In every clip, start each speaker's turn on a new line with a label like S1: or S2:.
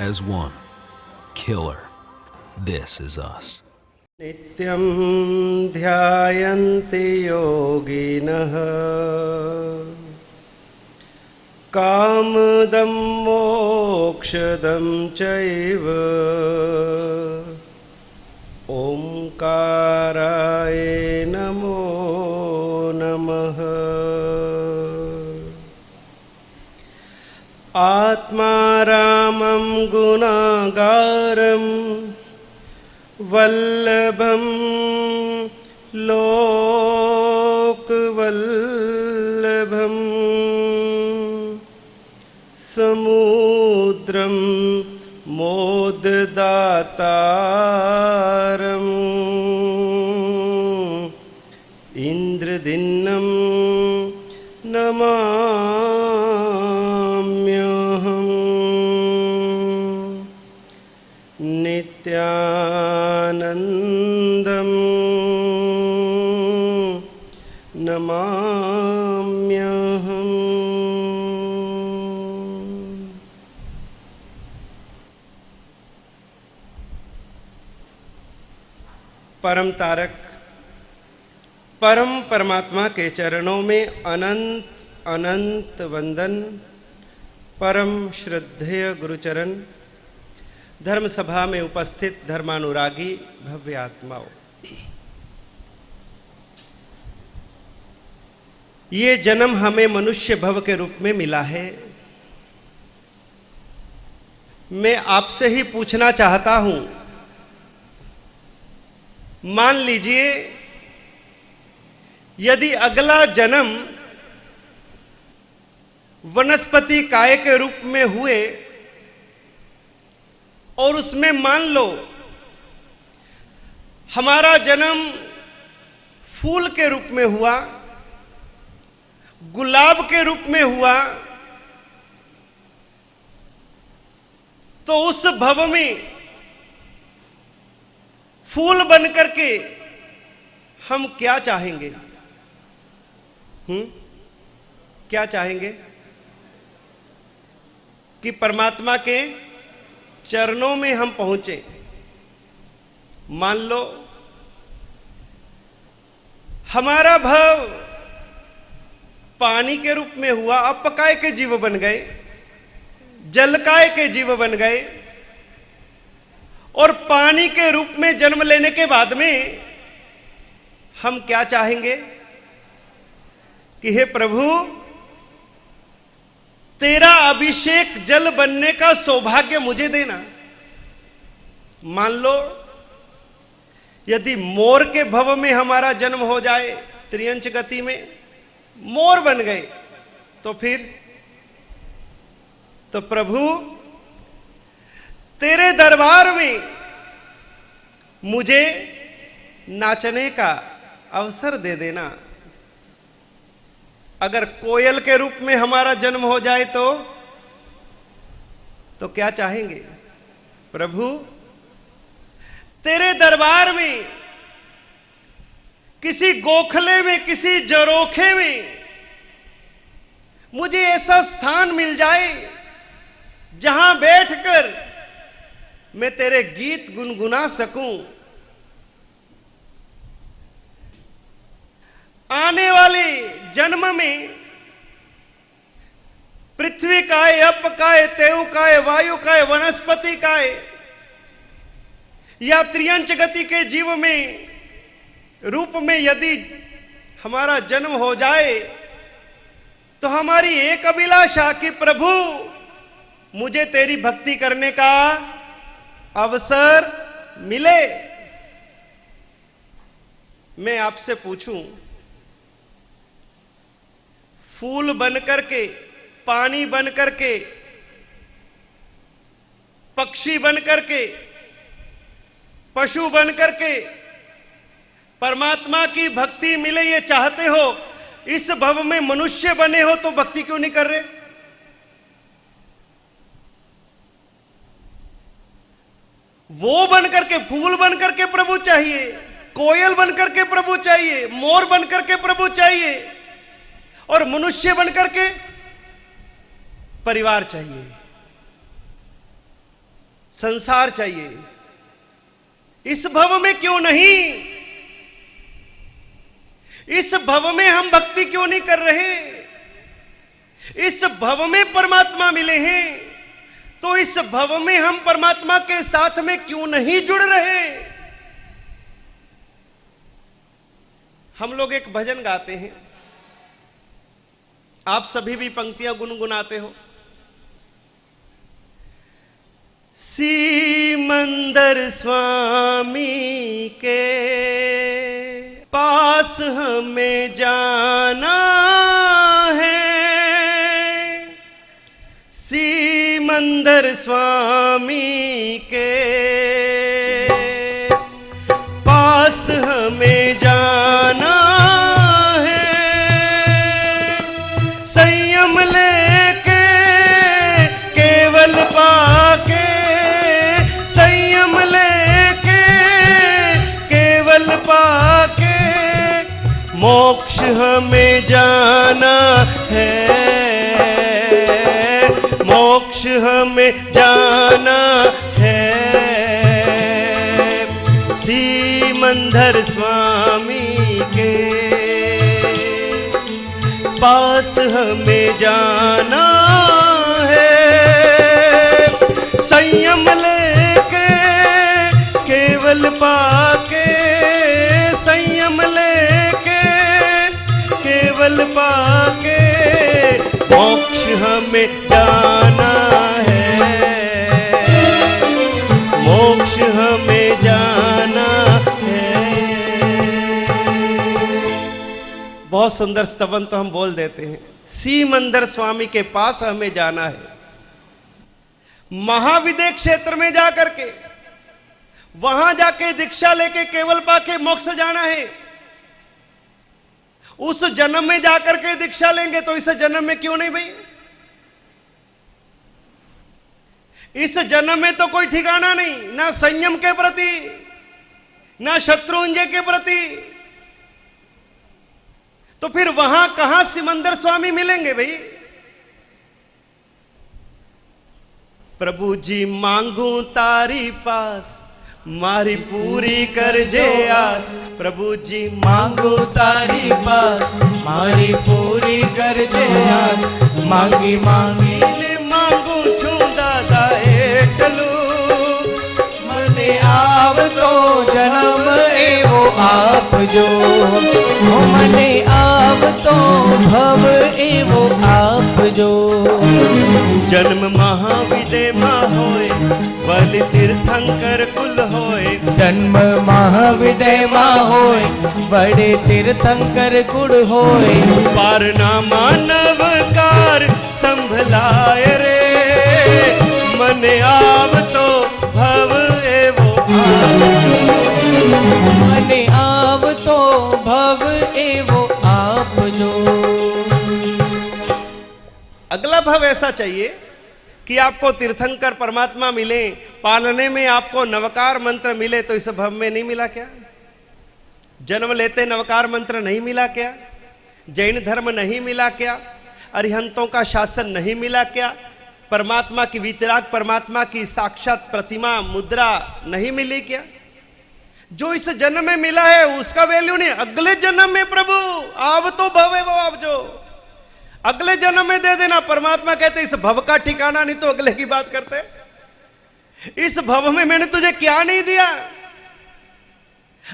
S1: as one. Killer. This is us.
S2: नित्यं ध्यायन्ति योगिनः कामदं मोक्षदं चैव ओंकाराय नमो नमः। आत्मारामं गुणागारं वल्लभं लोकवल्लभं समुद्रं मोददातारम् इंद्रदिन्नं नमाम्यहम्। नित्यानन्दं नमाम्यहम्। परम तारक परम परमात्मा के चरणों में अनंत अनंत वंदन। परम श्रद्धेय गुरुचरण, धर्म सभा में उपस्थित धर्मानुरागी भव्य आत्माओं, ये जन्म हमें मनुष्य भव के रूप में मिला है। मैं आपसे ही पूछना चाहता हूं, मान लीजिए यदि अगला जन्म वनस्पति काय के रूप में हुए और उसमें मान लो हमारा जन्म फूल के रूप में हुआ, गुलाब के रूप में हुआ, तो उस भव में फूल बन करके हम क्या चाहेंगे? क्या चाहेंगे? कि परमात्मा के चरणों में हम पहुंचे। मान लो हमारा भव पानी के रूप में हुआ, अपकाय के जीव बन गए, जलकाय के जीव बन गए, और पानी के रूप में जन्म लेने के बाद में हम क्या चाहेंगे? कि हे प्रभु, तेरा अभिषेक जल बनने का सौभाग्य मुझे देना। मान लो यदि मोर के भव में हमारा जन्म हो जाए, त्रियंच गति में मोर बन गए, तो फिर तो प्रभु तेरे दरबार में मुझे नाचने का अवसर दे देना। अगर कोयल के रूप में हमारा जन्म हो जाए तो क्या चाहेंगे? प्रभु तेरे दरबार में किसी गोखले में, किसी जरोखे में मुझे ऐसा स्थान मिल जाए जहां बैठकर मैं तेरे गीत गुनगुना सकूं। आने वाले जन्म में पृथ्वी काय, अप काय, तेउ काय, वायु काय, वनस्पति काय या त्रियंच गति के जीव में रूप में यदि हमारा जन्म हो जाए तो हमारी एक अभिलाषा कि प्रभु मुझे तेरी भक्ति करने का अवसर मिले। मैं आपसे पूछूं, फूल बन करके, पानी बन करके, पक्षी बन करके, पशु बन करके परमात्मा की भक्ति मिले ये चाहते हो? इस भव में मनुष्य बने हो तो भक्ति क्यों नहीं कर रहे? वो बन करके, फूल बन करके प्रभु चाहिए, कोयल बन करके प्रभु चाहिए, मोर बन करके प्रभु चाहिए, और मनुष्य बन करके परिवार चाहिए। संसार चाहिए, इस भव में क्यों नहीं? इस भव में हम भक्ति क्यों नहीं कर रहे? इस भव में परमात्मा मिले हैं, तो इस भव में हम परमात्मा के साथ में क्यों नहीं जुड़ रहे? हम लोग एक भजन गाते हैं, आप सभी भी पंक्तियां गुनगुनाते हो। सिमंदर स्वामी के पास हमें जाना है, सिमंदर स्वामी के पास हमें जाना है, संयम लेके केवल पाके, संयम लेके केवल पाके मोक्ष हमें जाना है, मोक्ष हमें जाना है, सिमंदर स्वामी के पास हमें जाना है, संयम लेके केवल पाके, संयम लेके केवल पाके मोक्ष हमें जाना है, मोक्ष हमें जाना है। बहुत सुंदर स्तवन तो हम बोल देते हैं, सिमंदर स्वामी के पास हमें जाना है। महाविदय क्षेत्र में जाकर के, वहां जाके दीक्षा लेके केवल पाके मोक्ष जाना है। उस जन्म में जाकर के दीक्षा लेंगे तो इस जन्म में क्यों नहीं भाई? इस जन्म में तो कोई ठिकाना नहीं, ना संयम के प्रति, ना शत्रुंजय के प्रति, तो फिर वहां कहां सिमंदर स्वामी मिलेंगे भाई? प्रभु जी मांगू तारी पास, मारी पूरी कर जे आस, प्रभु जी मांगू तारी पास, मारी पूरी कर जे आस, मांगी मांगी ने मांगू छू दादा एटलू, मने आव तो जन्म एवो आप जो, मने आव तो भव एवो आप जो, जन्म महाविदय मा होए, बलि तीर्थंकर कुल होए,
S3: जन्म महाविदय मा होए, बड़े तीर्थंकर कुल होए,
S2: पार ना मानवकार संभलाय रे, मने आव तो भव एवो
S3: मने आव तो भव एवो आप जो।
S2: अगला भव ऐसा चाहिए कि आपको तीर्थंकर परमात्मा मिले, पालने में आपको नवकार मंत्र मिले, तो इस भव में नहीं मिला क्या? जन्म लेते नवकार मंत्र नहीं मिला क्या? जैन धर्म नहीं मिला क्या? अरिहंतों का शासन नहीं मिला क्या? परमात्मा की वितराग, परमात्मा की साक्षात प्रतिमा मुद्रा नहीं मिली क्या? जो इस जन्म में मिला है उसका वैल्यू नहीं, अगले जन्म में प्रभु आव तो भव है वो आप जो अगले जन्म में दे देना। परमात्मा कहते इस भव का ठिकाना नहीं तो अगले की बात करते। इस भव में मैंने तुझे क्या नहीं दिया?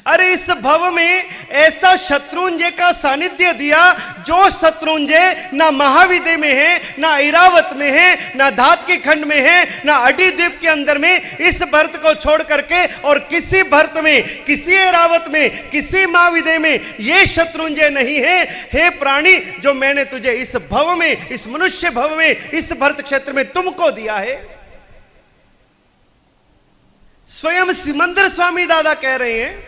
S2: अरे इस भव में ऐसा शत्रुंजय का सानिध्य दिया जो शत्रुंजय ना महाविदय में है, ना ऐरावत में है, ना धात के खंड में है, ना अडी द्वीप के अंदर में। इस भरत को छोड़ करके और किसी भरत में, किसी ऐरावत में, किसी महाविदय में ये शत्रुंजय नहीं है। हे प्राणी, जो मैंने तुझे इस भव में, इस मनुष्य भव में, इस भरत क्षेत्र में तुमको दिया है। स्वयं सिमंदर स्वामी दादा कह रहे हैं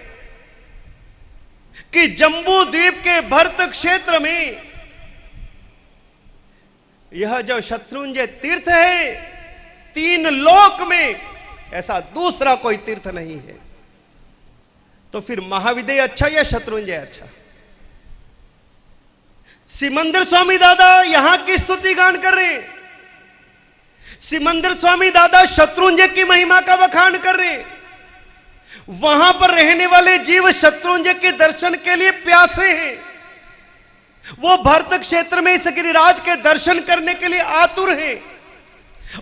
S2: कि जम्बू द्वीप के भरत क्षेत्र में यह जो शत्रुंजय तीर्थ है, 3 लोक में ऐसा दूसरा कोई तीर्थ नहीं है। तो फिर महाविदय अच्छा या शत्रुंजय अच्छा? सिमंदर स्वामी दादा यहां की स्तुति गान कर रहे हैं। सिमंदर स्वामी दादा शत्रुंजय की महिमा का बखान कर रहे हैं। वहां पर रहने वाले जीव शत्रुंजय के दर्शन के लिए प्यासे हैं। वो भरत क्षेत्र में इस गिरिराज के दर्शन करने के लिए आतुर हैं।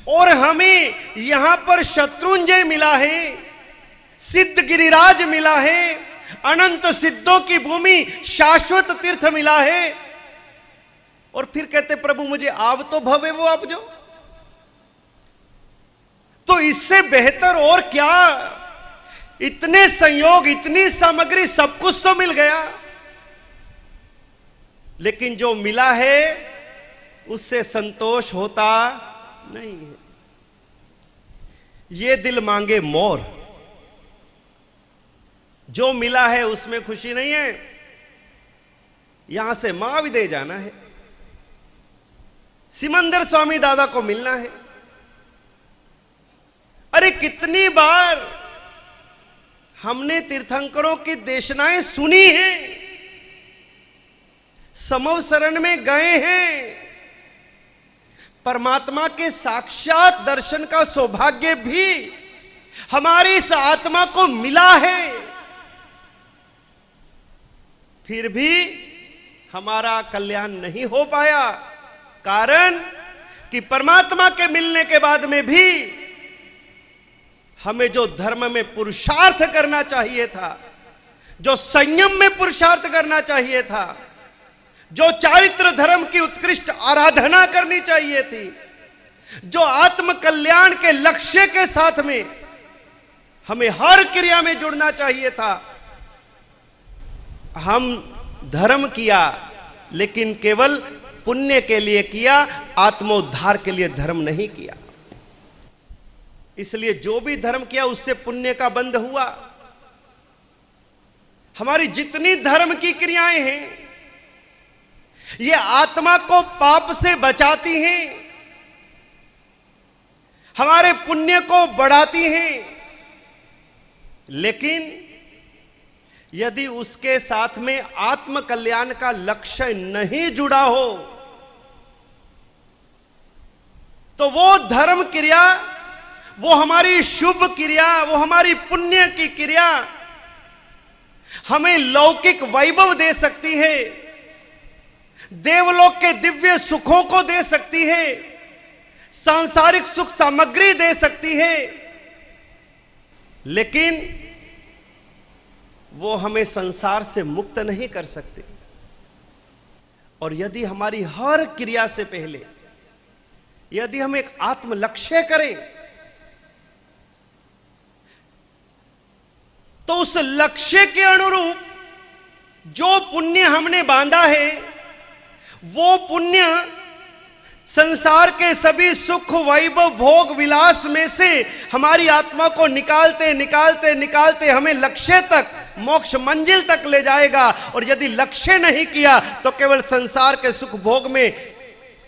S2: और हमें यहां पर शत्रुंजय मिला है, सिद्ध गिरिराज मिला है, अनंत सिद्धों की भूमि शाश्वत तीर्थ मिला है। और फिर कहते प्रभु मुझे आव तो भवे वो आप जो, तो इससे बेहतर और क्या। इतने संयोग, इतनी सामग्री, सब कुछ तो मिल गया, लेकिन जो मिला है उससे संतोष होता नहीं है। ये दिल मांगे मोर, जो मिला है उसमें खुशी नहीं है, यहां से मां विदे जाना है। सिमंदर स्वामी दादा को मिलना है। अरे कितनी बार हमने तीर्थंकरों की देशनाएं सुनी हैं, समव शरण में गए हैं, परमात्मा के साक्षात दर्शन का सौभाग्य भी हमारी इस आत्मा को मिला है, फिर भी हमारा कल्याण नहीं हो पाया। कारण कि परमात्मा के मिलने के बाद में भी हमें जो धर्म में पुरुषार्थ करना चाहिए था, जो संयम में पुरुषार्थ करना चाहिए था, जो चारित्र धर्म की उत्कृष्ट आराधना करनी चाहिए थी, जो आत्म कल्याण के लक्ष्य के साथ में हमें हर क्रिया में जुड़ना चाहिए था, हम धर्म किया लेकिन केवल पुण्य के लिए किया, आत्मोद्धार के लिए धर्म नहीं किया। इसलिए जो भी धर्म किया उससे पुण्य का बंध हुआ। हमारी जितनी धर्म की क्रियाएं हैं ये आत्मा को पाप से बचाती हैं, हमारे पुण्य को बढ़ाती हैं, लेकिन यदि उसके साथ में आत्म कल्याण का लक्ष्य नहीं जुड़ा हो तो वो धर्म क्रिया, वो हमारी शुभ क्रिया, वो हमारी पुण्य की क्रिया हमें लौकिक वैभव दे सकती है, देवलोक के दिव्य सुखों को दे सकती है, सांसारिक सुख सामग्री दे सकती है, लेकिन वो हमें संसार से मुक्त नहीं कर सकते। और यदि हमारी हर क्रिया से पहले यदि हम एक आत्म लक्ष्य करें तो उस लक्ष्य के अनुरूप जो पुण्य हमने बांधा है वो पुण्य संसार के सभी सुख वैभव भोग विलास में से हमारी आत्मा को निकालते निकालते निकालते हमें लक्ष्य तक, मोक्ष मंजिल तक ले जाएगा। और यदि लक्ष्य नहीं किया तो केवल संसार के सुख भोग में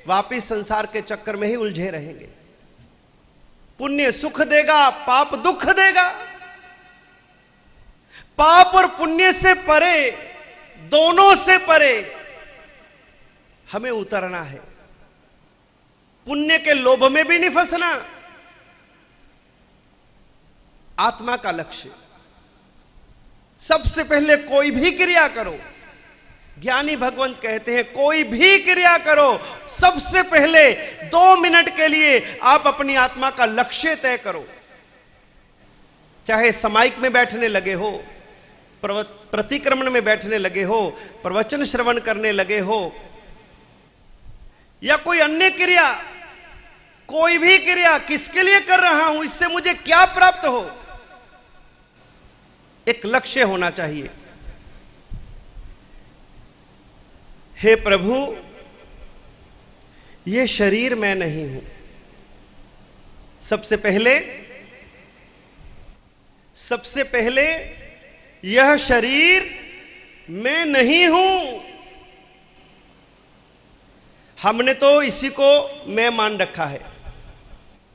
S2: वापिस संसार के चक्कर में ही उलझे रहेंगे। पुण्य सुख देगा, पाप दुख देगा। पाप और पुण्य से परे, दोनों से परे हमें उतरना है। पुण्य के लोभ में भी नहीं फंसना। आत्मा का लक्ष्य सबसे पहले कोई भी क्रिया करो, ज्ञानी भगवंत कहते हैं कोई भी क्रिया करो, सबसे पहले 2 मिनट के लिए आप अपनी आत्मा का लक्ष्य तय करो। चाहे समाइक में बैठने लगे हो, प्रतिक्रमण में बैठने लगे हो, प्रवचन श्रवण करने लगे हो, या कोई अन्य क्रिया, कोई भी क्रिया किसके लिए कर रहा हूं, इससे मुझे क्या प्राप्त हो, एक लक्ष्य होना चाहिए। हे प्रभु, ये शरीर मैं नहीं हूं। सबसे पहले यह शरीर मैं नहीं हूं। हमने तो इसी को मैं मान रखा है,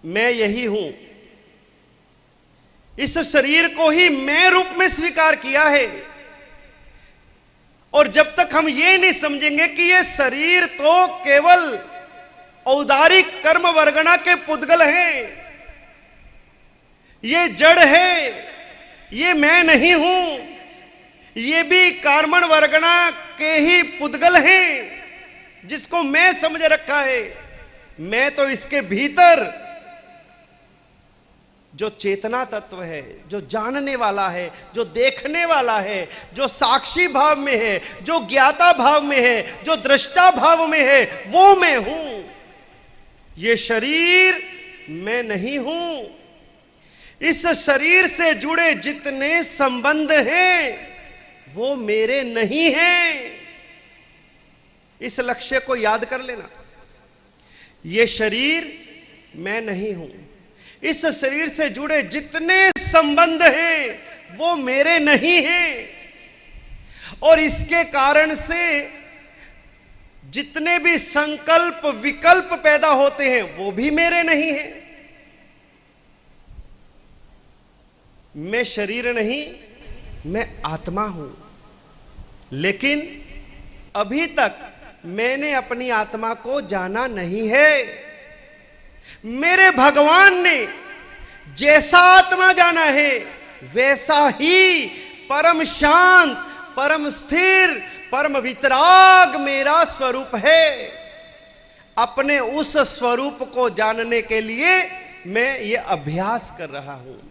S2: मैं यही हूं। इस शरीर को ही मैं रूप में स्वीकार किया है। और जब तक हम ये नहीं समझेंगे कि ये शरीर तो केवल औदारिक कर्म वर्गणा के पुद्गल हैं। ये जड़ है, ये मैं नहीं हूं। ये भी कार्मण वर्गणा के ही पुद्गल हैं, जिसको मैं समझ रखा है। मैं तो इसके भीतर जो चेतना तत्व है, जो जानने वाला है, जो देखने वाला है, जो साक्षी भाव में है, जो ज्ञाता भाव में है, जो दृष्टा भाव में है, वो मैं हूं। ये शरीर मैं नहीं हूं। इस शरीर से जुड़े जितने संबंध हैं वो मेरे नहीं हैं। इस लक्ष्य को याद कर लेना। ये शरीर मैं नहीं हूं। इस शरीर से जुड़े जितने संबंध हैं वो मेरे नहीं हैं। और इसके कारण से जितने भी संकल्प विकल्प पैदा होते हैं वो भी मेरे नहीं हैं। मैं शरीर नहीं, मैं आत्मा हूं। लेकिन अभी तक मैंने अपनी आत्मा को जाना नहीं है। मेरे भगवान ने जैसा आत्मा जाना है वैसा ही परम शांत, परम स्थिर, परम वितराग मेरा स्वरूप है। अपने उस स्वरूप को जानने के लिए मैं ये अभ्यास कर रहा हूं।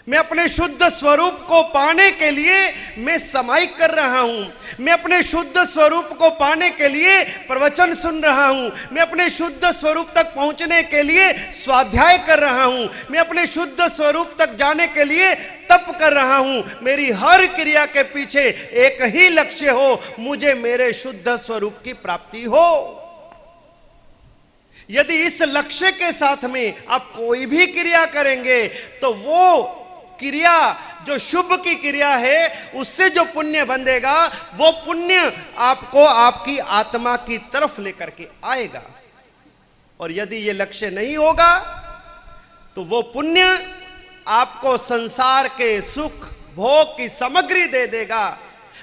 S2: मैं अपने शुद्ध स्वरूप को पाने के लिए मैं समाइक कर रहा हूं। मैं अपने शुद्ध स्वरूप को पाने के लिए प्रवचन सुन रहा हूं। मैं अपने शुद्ध स्वरूप तक पहुंचने के लिए स्वाध्याय कर रहा हूं। मैं अपने शुद्ध स्वरूप तक जाने के लिए तप कर रहा हूं। मेरी हर क्रिया के पीछे एक ही लक्ष्य हो, मुझे मेरे शुद्ध स्वरूप की प्राप्ति हो। यदि इस लक्ष्य के साथ में आप कोई भी क्रिया करेंगे तो वो क्रिया जो शुभ की क्रिया है उससे जो पुण्य बंधेगा वो पुण्य आपको आपकी आत्मा की तरफ लेकर के आएगा। और यदि ये लक्ष्य नहीं होगा तो वो पुण्य आपको संसार के सुख भोग की सामग्री दे देगा,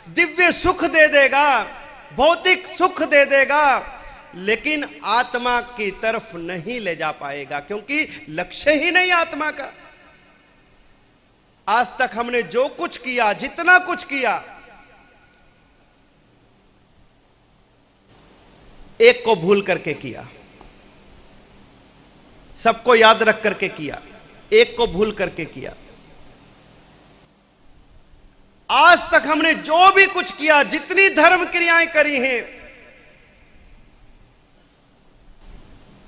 S2: दिव्य सुख दे देगा, भौतिक सुख दे देगा, लेकिन आत्मा की तरफ नहीं ले जा पाएगा, क्योंकि लक्ष्य ही नहीं आत्मा का। आज तक हमने जो कुछ किया, जितना कुछ किया, एक को भूल करके किया, सबको याद रख करके किया, एक को भूल करके किया। आज तक हमने जो भी कुछ किया, जितनी धर्म क्रियाएं करी हैं,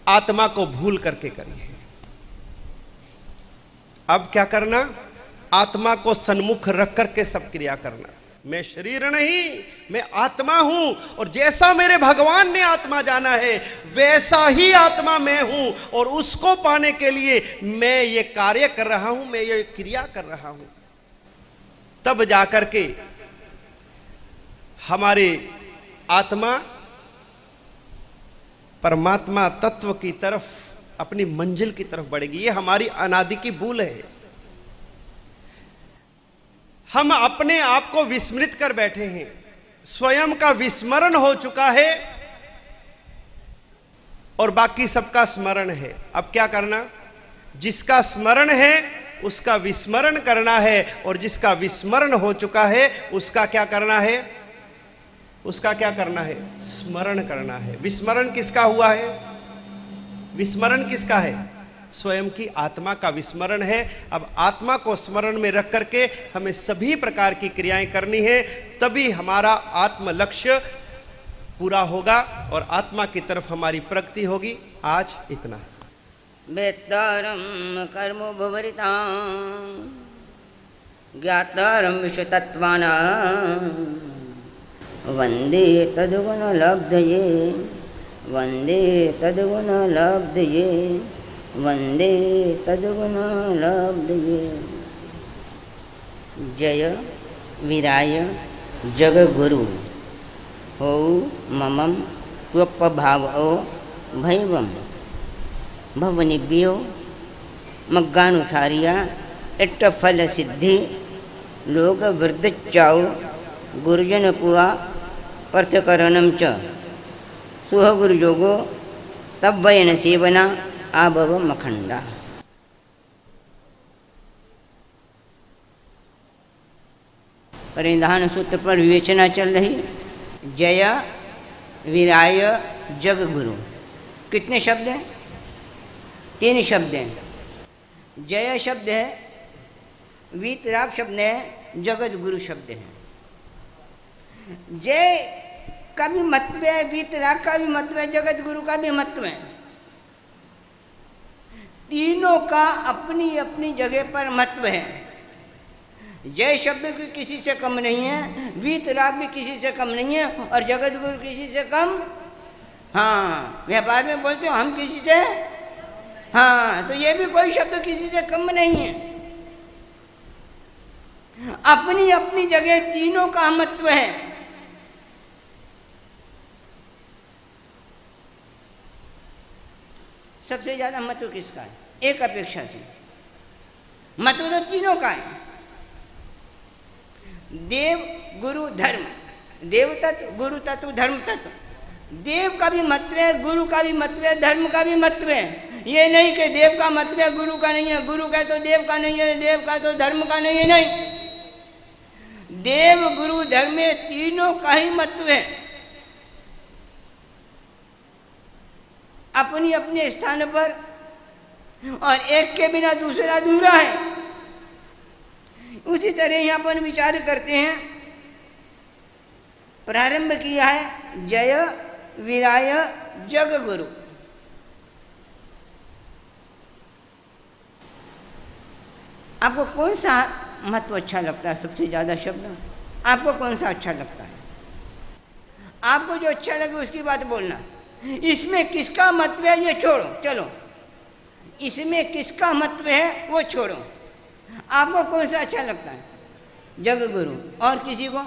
S2: आत्मा को भूल करके करी है। अब क्या करना? आत्मा को सन्मुख रख करके सब क्रिया करना। मैं शरीर नहीं, मैं आत्मा हूं, और जैसा मेरे भगवान ने आत्मा जाना है वैसा ही आत्मा मैं हूं, और उसको पाने के लिए मैं ये कार्य कर रहा हूं, मैं ये क्रिया कर रहा हूं। तब जाकर के हमारी आत्मा परमात्मा तत्व की तरफ, अपनी मंजिल की तरफ बढ़ेगी। ये हमारी अनादि की भूल है। हम अपने आप को विस्मृत कर बैठे हैं, स्वयं का विस्मरण हो चुका है और बाकी सबका स्मरण है। अब क्या करना? जिसका स्मरण है उसका विस्मरण करना है, और जिसका विस्मरण हो चुका है उसका क्या करना है? उसका क्या करना है? स्मरण करना है। विस्मरण किसका हुआ है? विस्मरण किसका है? स्वयं की आत्मा का विस्मरण है। अब आत्मा को स्मरण में रख करके हमें सभी प्रकार की क्रियाएं करनी है, तभी हमारा आत्म लक्ष्य पूरा होगा और आत्मा की तरफ हमारी प्रगति होगी। आज इतना।
S4: वेत्तारं कर्म भवरितां ज्ञातारं विश्वतत्त्वानां वन्दे तद्गुणलब्धये, वन्दे तद्गुणलब्धये, वन्दे तद्गुणलब्धये। जय वीराय जगगुरु हो ममं त्वपभावो भैवं भवनिभ्यो मग्गानुसारिया इट्ट फल सिद्धि लोक वृद्धिचाओ गुरुजन पुआ पर्थकरणम च सुह गुरुयोगो तब वयन सेवना आबव मखंडा। परिधान सूत्र पर विवेचना चल रही। जय वीराय जग गुरु, कितने शब्द हैं? 3 शब्द हैं। जय शब्द है, वीतराग शब्द है, जगत गुरु शब्द है। जय का भी महत्व है, वीतराग का भी महत्व है, जगत गुरु का भी महत्व है। तीनों का अपनी अपनी जगह पर महत्व है। जय शब्द भी किसी से कम नहीं है, वीतराग भी किसी से कम नहीं है, और जगत गुरु किसी से कम। हाँ, व्यापार में बोलते हो हम किसी से, हाँ, तो ये भी कोई शब्द किसी से कम नहीं है। अपनी अपनी जगह तीनों का महत्व है। सबसे ज्यादा महत्व किसका है? एक अपेक्षा से महत्व तो तीनों का है। देव गुरु धर्म, देव तत्व, गुरु तत्व, धर्म तत्व। देव का भी महत्व है, गुरु का भी महत्व है, धर्म का भी महत्व है। ये नहीं कि देव का महत्व है गुरु का नहीं है, गुरु का तो देव का नहीं है, देव का तो धर्म का नहीं है। नहीं, देव गुरु धर्म में तीनों का ही महत्व है। अपनी अपने स्थान पर, और एक के बिना दूसरा अधूरा है। उसी तरह यहां पर विचार करते हैं। प्रारंभ किया है जय वीराय जग गुरु। आपको कौन सा महत्व अच्छा लगता है? सबसे ज्यादा शब्द आपको कौन सा अच्छा लगता है? आपको जो अच्छा लगे उसकी बात बोलना। इसमें किसका महत्व है ये छोड़ो, चलो इसमें किसका महत्व है वो छोड़ो। आपको कौन सा अच्छा लगता है? जग गुरु। और किसी को?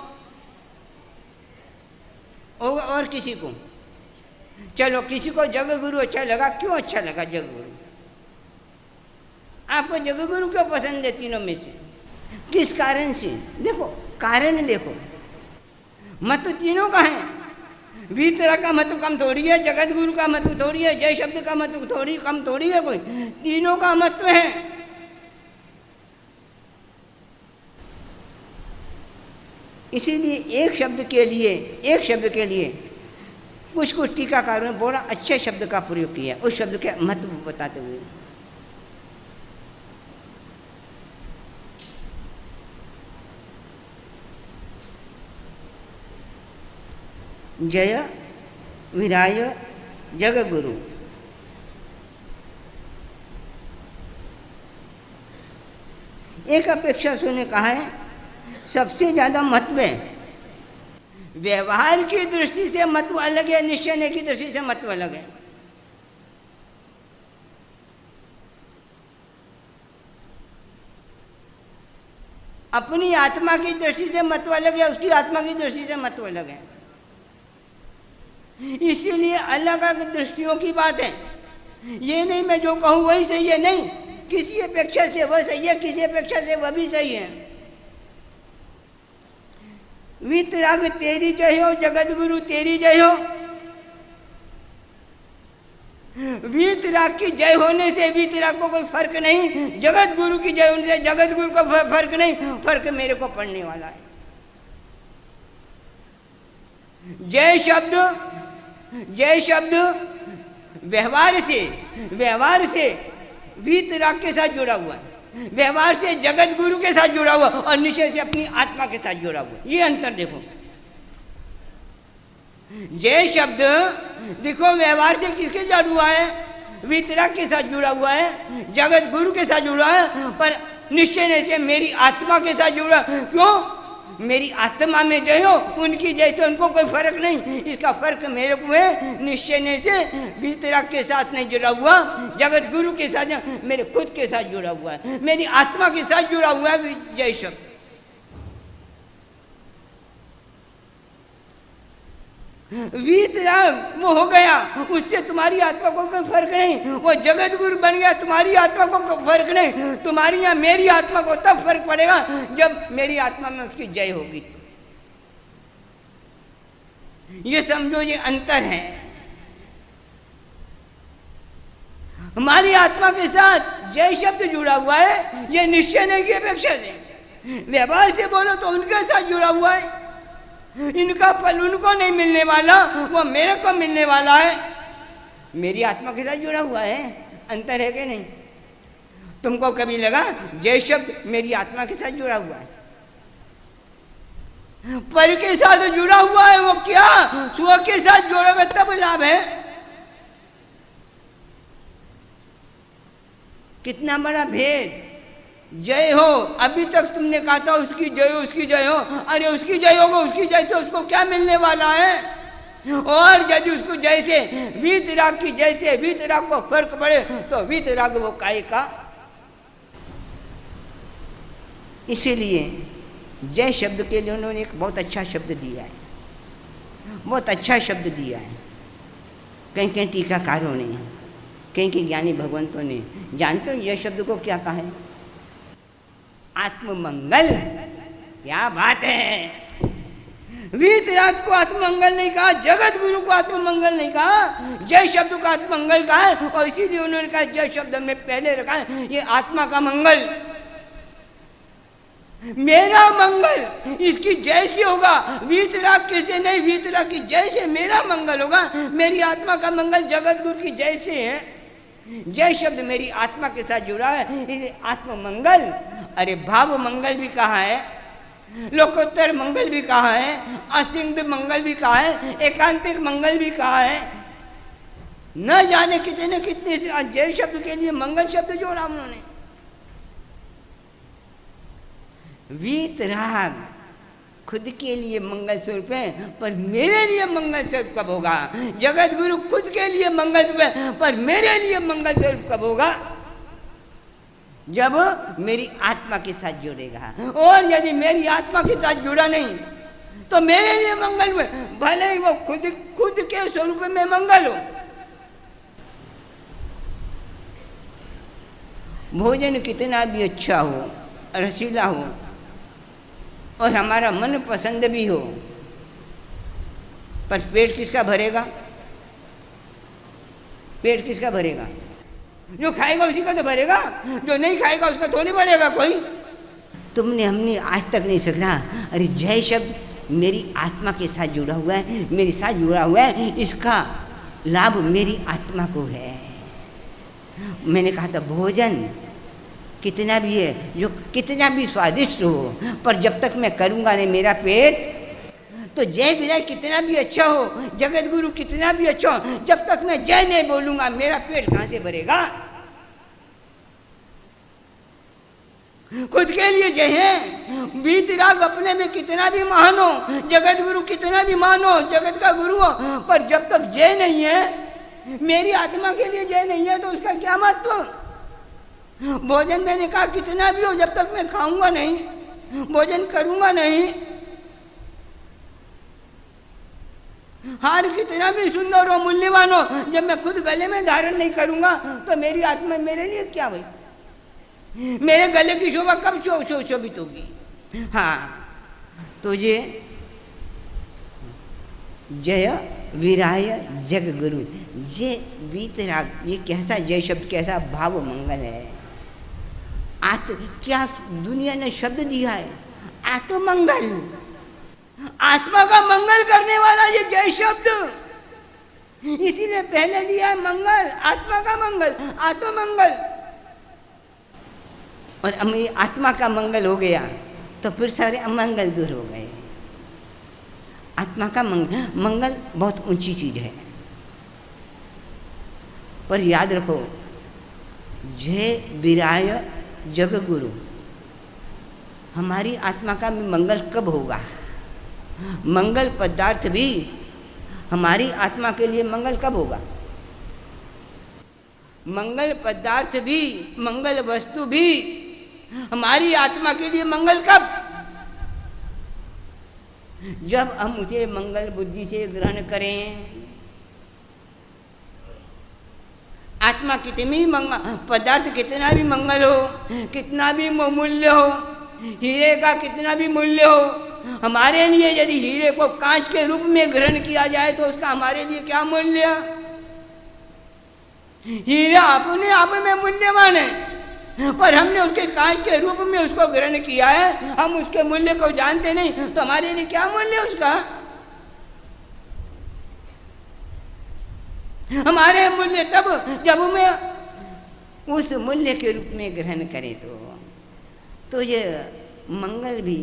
S4: और किसी को? चलो किसी को जग गुरु अच्छा लगा। क्यों अच्छा लगा जग गुरु? आपको जग गुरु क्यों पसंद है तीनों में से? किस कारण से? देखो कारण देखो। महत्व तीनों का है। वीतरा का महत्व कम थोड़ी है, जगत गुरु का महत्व थोड़ी है, जय शब्द का महत्व थोड़ी कम थोड़ी है, कोई तीनों का महत्व है। इसीलिए एक शब्द के लिए कुछ टीकाकारों ने बड़ा अच्छे शब्द का प्रयोग किया उस शब्द के महत्व बताते हुए। जय वीराय जग गुरु। एक अपेक्षा से उन्होंने कहा है सबसे ज्यादा महत्व है। व्यवहार की दृष्टि से महत्व अलग है, निश्चय की दृष्टि से महत्व अलग है। अपनी आत्मा की दृष्टि से महत्व अलग है, उसकी आत्मा की दृष्टि से महत्व अलग है। इसीलिए अलग अलग दृष्टियों की बात है। ये नहीं मैं जो कहूँ वही सही है, नहीं, किसी अपेक्षा से वह सही है, किसी अपेक्षा से वह भी सही है। वीतराग तेरी जय हो, जगत गुरु तेरी जय हो। वीतराग की जय होने से वीतराग को कोई फर्क नहीं, जगत गुरु की जय होने से जगत गुरु को फर्क नहीं। फर्क मेरे को पड़ने वाला है। जय शब्द व्यवहार से वीतराग के साथ जुड़ा हुआ है, व्यवहार से जगत गुरु के साथ जुड़ा हुआ, और निश्चय से अपनी आत्मा के साथ जुड़ा हुआ। ये अंतर देखो। जय शब्द देखो व्यवहार से किसके साथ जुड़ा है? वीतराग के साथ जुड़ा हुआ है, जगत गुरु के साथ जुड़ा है, पर निश्चय से मेरी आत्मा के साथ जुड़ा। क्यों? मेरी आत्मा में जय हो, उनकी जैसे उनको कोई फर्क नहीं। इसका फर्क मेरे को है, निश्चय से वीतराग के साथ नहीं जुड़ा हुआ, जगत गुरु के साथ, मेरे खुद के साथ जुड़ा हुआ है, मेरी आत्मा के साथ जुड़ा हुआ है जय शब्द। वीतराग वो हो गया, उससे तुम्हारी आत्मा को कोई फर्क नहीं। वो जगत गुरु बन गया, तुम्हारी आत्मा को कोई फर्क नहीं। तुम्हारी या मेरी आत्मा को तब फर्क पड़ेगा जब मेरी आत्मा में उसकी जय होगी। ये समझो, ये अंतर है। हमारी आत्मा के साथ जय शब्द जुड़ा हुआ है, ये निश्चय नहीं की अपेक्षा से। व्यवहार से बोलो तो उनके साथ जुड़ा हुआ है, इनका फल उनको नहीं मिलने वाला, वो मेरे को मिलने वाला है। मेरी आत्मा के साथ जुड़ा हुआ है, अंतर है कि नहीं? तुमको कभी लगा जय शब्द मेरी आत्मा के साथ जुड़ा हुआ है? पर के साथ जुड़ा हुआ है, वो क्या स्व के साथ जोड़ोगे तब लाभ है। कितना बड़ा भेद। जय हो, अभी तक तुमने कहा था उसकी जय हो, उसकी जय हो। अरे उसकी जय होगा, उसकी जय से उसको क्या मिलने वाला है? और यदि उसको जय से वीतराग की जय से वीतराग को फर्क पड़े तो वीतराग वो काय का। इसीलिए जय शब्द के लिए उन्होंने एक बहुत अच्छा शब्द दिया है, बहुत अच्छा शब्द दिया है। कहीं कहीं टीकाकारों ने, कहीं कहीं ज्ञानी भगवंतों ने। जानते हो यह शब्द को क्या कहा है? आत्ममंगल। क्या बात है! वीतराग को आत्ममंगल नहीं कहा, जगत गुरु को आत्ममंगल नहीं कहा, जय शब्द को आत्ममंगल कहा है। और इसीलिए उन्होंने कहा जय शब्द में पहले रखा है, ये आत्मा का मंगल, मेरा मंगल इसकी जय से होगा। वीतराग कैसे नहीं, वीतराग की जय से मेरा मंगल होगा। मेरी आत्मा का मंगल जगत गुरु की जय से है। जय शब्द मेरी आत्मा के साथ जुड़ा है, आत्म मंगल। अरे भाव मंगल भी कहा है, लोकोत्तर मंगल भी कहा है, असिंध मंगल भी कहा है, एकांतिक मंगल भी कहा है। न जाने कितने कितने जय शब्द के लिए मंगल शब्द जोड़ा उन्होंने। वीतराग खुद के लिए मंगल स्वरूप है, पर मेरे लिए मंगल स्वरूप कब होगा? जगत गुरु खुद के लिए मंगल स्वरूप है, पर मेरे लिए मंगल स्वरूप कब होगा? जब मेरी आत्मा के साथ जुड़ेगा। और यदि मेरी आत्मा के साथ जुड़ा नहीं तो मेरे लिए मंगल हुए, भले ही वो खुद के स्वरूप में मंगल हो। भोजन कितना भी अच्छा हो, रसीला हो, और हमारा मन पसंद भी हो, पर पेट किसका भरेगा? पेट किसका भरेगा? जो खाएगा उसी का तो भरेगा, जो नहीं खाएगा उसका तो नहीं भरेगा कोई। तुमने हमने आज तक नहीं सीखा। अरे जय शब्द मेरी आत्मा के साथ जुड़ा हुआ है, मेरे साथ जुड़ा हुआ है, इसका लाभ मेरी आत्मा को है। मैंने कहा था भोजन कितना भी है, जो कितना भी स्वादिष्ट हो, पर जब तक मैं करूँगा नहीं मेरा पेट, तो जय विजय कितना भी अच्छा हो, जगत गुरु कितना भी अच्छा हो, जब तक मैं जय नहीं बोलूँगा मेरा पेट कहाँ से भरेगा? खुद के लिए जय है। वीतराग अपने में कितना भी महान हो, जगत गुरु कितना भी महान हो, जगत का गुरु हो, पर जब तक जय नहीं है, मेरी आत्मा के लिए जय नहीं है, तो उसका क्या महत्व? भोजन मैंने कहा कितना भी हो, जब तक मैं खाऊंगा नहीं, भोजन करूंगा नहीं, हार कितना भी सुंदर हो, मूल्यवान हो, जब मैं खुद गले में धारण नहीं करूंगा तो मेरी आत्मा मेरे लिए क्या भाई? मेरे गले की शोभा कब शोभित होगी? हाँ, तो ये जय विराय जग गुरु, ये वीतराग, ये कैसा जय शब्द, कैसा भाव मंगल है। क्या दुनिया ने शब्द दिया है? आत्ममंगल, आत्मा का मंगल करने वाला ये जय शब्द, इसीलिए पहले दिया है मंगल, आत्मा का मंगल, आत्ममंगल। और आत्मा का मंगल हो गया तो फिर सारे अमंगल दूर हो गए। आत्मा का मंगल बहुत ऊंची चीज है, पर याद रखो जय विराय जग गुरु, हमारी आत्मा का मंगल कब होगा? मंगल पदार्थ भी हमारी आत्मा के लिए मंगल कब होगा? मंगल पदार्थ भी, मंगल वस्तु भी हमारी आत्मा के लिए मंगल कब? जब हम उसे मंगल बुद्धि से ग्रहण करें। आत्मा कितनी पदार्थ कितना भी मंगल हो, कितना भी मूल्य हो, हीरे का कितना भी मूल्य हो, हमारे लिए यदि हीरे को कांच के रूप में ग्रहण किया जाए तो उसका हमारे लिए क्या मूल्य? हीरा अपने आप में मूल्यवान है, पर हमने उसके कांच के रूप में उसको ग्रहण किया है, हम उसके मूल्य को जानते नहीं, तो हमारे लिए क्या मूल्य उसका? हमारे मूल्य तब जब हमें उस मूल्य के रूप में ग्रहण करें तो ये मंगल भी,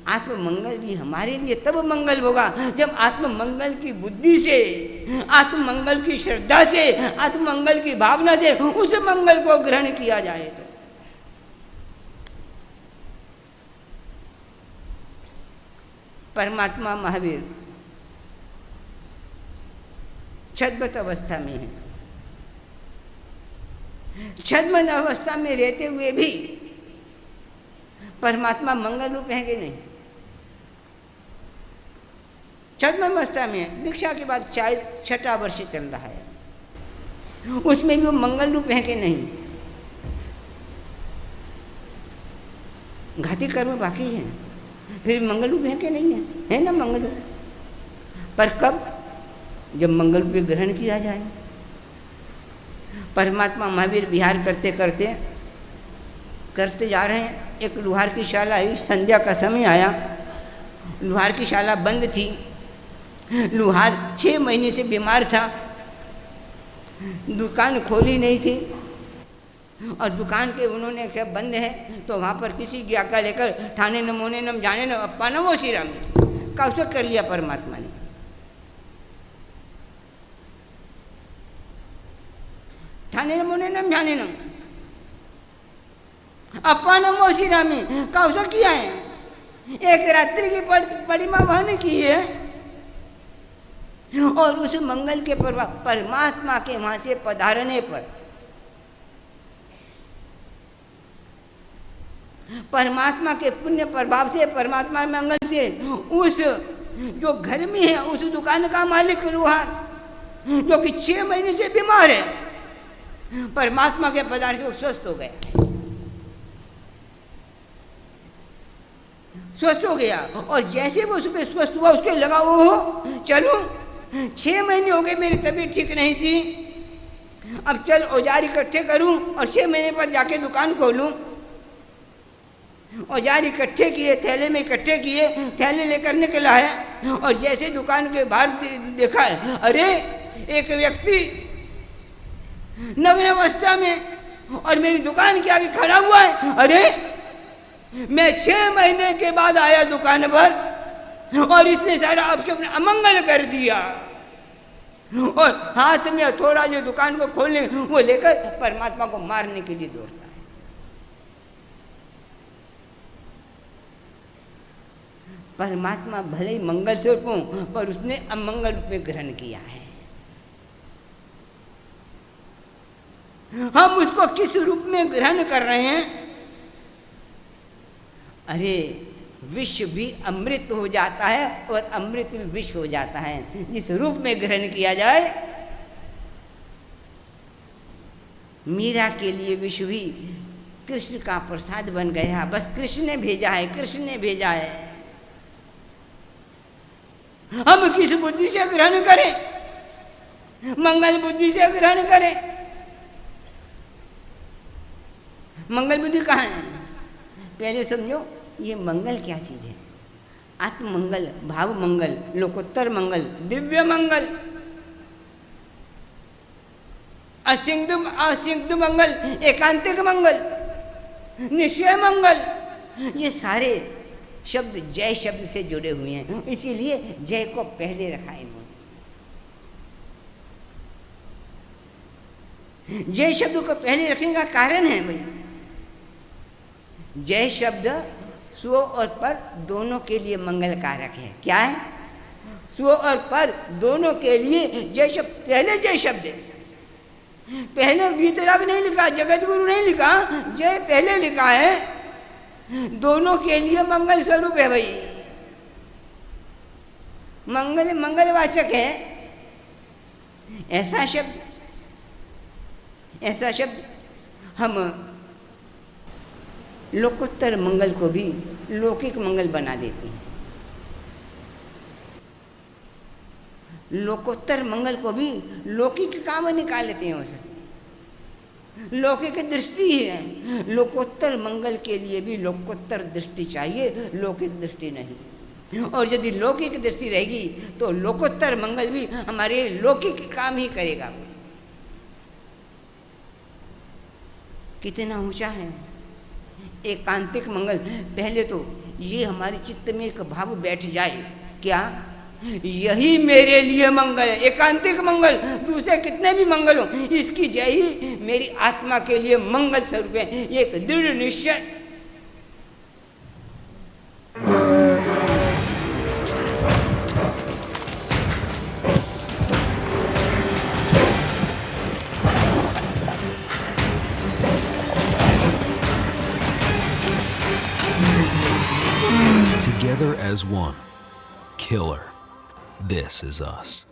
S4: आत्म मंगल भी हमारे लिए तब मंगल होगा जब आत्म मंगल की बुद्धि से, आत्म मंगल की श्रद्धा से, आत्म मंगल की भावना से उस मंगल को ग्रहण किया जाए। तो परमात्मा महावीर छद्मत अवस्था में है, छद्मत अवस्था में रहते हुए भी परमात्मा मंगल रूप है कि नहीं? छद्म अवस्था में है, दीक्षा के बाद शायद 6वां वर्ष चल रहा है, उसमें भी वो मंगल रूप है कि नहीं? घाती कर्म बाकी है, फिर मंगल रूप है कि नहीं है? है ना मंगल रूप। पर कब? जब मंगल रूप ग्रहण किया जाए। परमात्मा महावीर विहार करते करते करते जा रहे हैं, एक लुहार की शाला आई, संध्या का समय आया, लुहार की शाला बंद थी, लुहार 6 महीने से बीमार था, दुकान खोली नहीं थी, और दुकान के उन्होंने क्या बंद है, तो वहाँ पर किसी की आज्ञा लेकर ठाणे नमोने नम जाने न अप्पा न वो श्री राम का उसे कर लिया परमात्मा ने। ठाणे नमोने नम जाने नम अप्पा नमो श्री रामी का उसे किया है, एक रात्रि की परिमा वहन की है, और उस मंगल के परमात्मा के वहां से पधारने पर, परमात्मा के पुण्य प्रभाव से, परमात्मा मंगल से, उस जो घर में है उस दुकान का मालिक लुहार जो कि 6 महीने से बीमार है, परमात्मा के पधार से वो स्वस्थ हो गया, स्वस्थ हो गया। और जैसे वो उसमें स्वस्थ हुआ, उसके लगा वो चलूं, 6 महीने हो गए मेरी तबीयत ठीक नहीं थी, अब चल औजार इकट्ठे करूं और 6 महीने पर जाके दुकान खोलूं। औजार इकट्ठे किए, थैले में इकट्ठे किए, थैले लेकर निकला है, और जैसे दुकान के बाहर देखा है, अरे एक व्यक्ति नग्न अवस्था में और मेरी दुकान के आगे खड़ा हुआ है। अरे मैं 6 महीने के बाद आया दुकान पर और इसने सारा अपशब्द अमंगल कर दिया, और हाथ में थोड़ा जो दुकान को खोलने वो लेकर परमात्मा को मारने के लिए दौड़ता है। परमात्मा भले ही मंगल स्वरूप हो, पर उसने अमंगल रूप में ग्रहण किया है। हम उसको किस रूप में ग्रहण कर रहे हैं? अरे विश्व भी अमृत हो जाता है और अमृत भी विश्व हो जाता है जिस रूप में ग्रहण किया जाए। मीरा के लिए विश्व भी कृष्ण का प्रसाद बन गया, बस कृष्ण ने भेजा है, कृष्ण ने भेजा है। हम किस बुद्धि से ग्रहण करें? मंगल बुद्धि से ग्रहण करें। मंगल बुद्धि कहाँ है? पहले समझो ये मंगल क्या चीज है। आत्म मंगल, भाव मंगल, लोकोत्तर मंगल, दिव्य मंगल, असिंधु मंगल, एकांतिक मंगल, निश्चय मंगल, ये सारे शब्द जय शब्द से जुड़े हुए हैं, इसीलिए जय को पहले रखा है इन्होंने। जय शब्द को पहले रखने का कारण है भाई, जय शब्द स्व और पर दोनों के लिए मंगल कारक है। क्या है? स्व और पर दोनों के लिए जय शब्द, पहले जय शब्द है, पहले वीतराग नहीं लिखा, जगत गुरु नहीं लिखा, जय पहले लिखा है, दोनों के लिए मंगल स्वरूप है भाई। मंगल मंगलवाचक है। ऐसा शब्द हम लोकोत्तर मंगल को भी लौकिक मंगल बना देते हैं, लोकोत्तर मंगल को भी लौकिक काम निकाल लेते हैं उससे। लौकिक दृष्टि है। लोकोत्तर मंगल के लिए भी लोकोत्तर दृष्टि चाहिए, लौकिक दृष्टि नहीं। और यदि लौकिक दृष्टि रहेगी तो लोकोत्तर मंगल भी हमारे लौकिक काम ही करेगा। कितना ऊंचा है एकांतिक मंगल। पहले तो ये हमारे चित्त में एक भाव बैठ जाए, क्या यही मेरे लिए मंगल है, एकांतिक मंगल। दूसरे कितने भी मंगल हो, इसकी जय ही मेरी आत्मा के लिए मंगल स्वरूप है, एक दृढ़ निश्चय।
S1: Together as one. Killer. This is us.